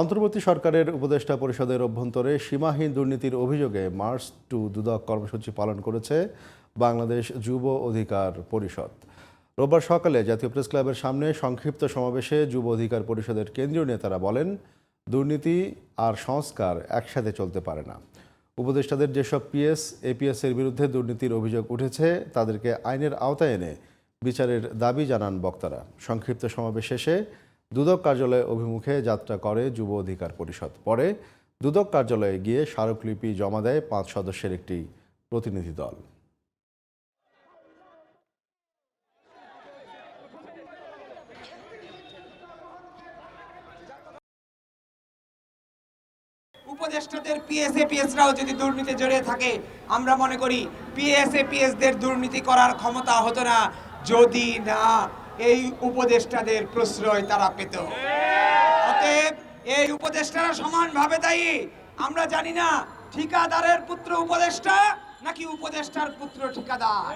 অন্তর্বর্তী সরকারের উপদেষ্টা পরিষদের অভ্যন্তরে সীমাহীন দুর্নীতির অভিযোগে মার্চ টু দুদক কর্মসূচি পালন করেছে বাংলাদেশ যুব অধিকার পরিষদ। রোববার সকালে জাতীয় প্রেস ক্লাবের সামনে সংক্ষিপ্ত সমাবেশে যুব অধিকার পরিষদের কেন্দ্রীয় নেতারা বলেন, দুর্নীতি আর সংস্কার একসাথে চলতে পারে না। উপদেষ্টাদের যেসব পিএস এপিএস এর বিরুদ্ধে দুর্নীতির অভিযোগ উঠেছে তাদেরকে আইনের আওতায় এনে বিচারের দাবি জানান বক্তারা। সংক্ষিপ্ত সমাবেশ শেষে দুদক কার্যালয় অভিমুখে যাত্রা করে যুব অধিকার পরিষদ। পরে দুদক কার্যালয়ে গিয়ে স্মারকলিপি জমা দেয় 5 সদস্যের একটি প্রতিনিধি দল। উপদেষ্টাদের পিএসএপিএসরাও যদি দুর্নীতি জড়িয়ে থাকে, আমরা মনে করি পিএসএপিএসদের দুর্নীতি করার ক্ষমতা হতো না যদি না এই উপদেষ্টাদের প্রশ্রয় তারা পেত। অতএব এই উপদেষ্টারা সমানভাবে দায়ী। আমরা জানি না ঠিকাদারের পুত্র উপদেষ্টা নাকি উপদেষ্টার পুত্র ঠিকাদার।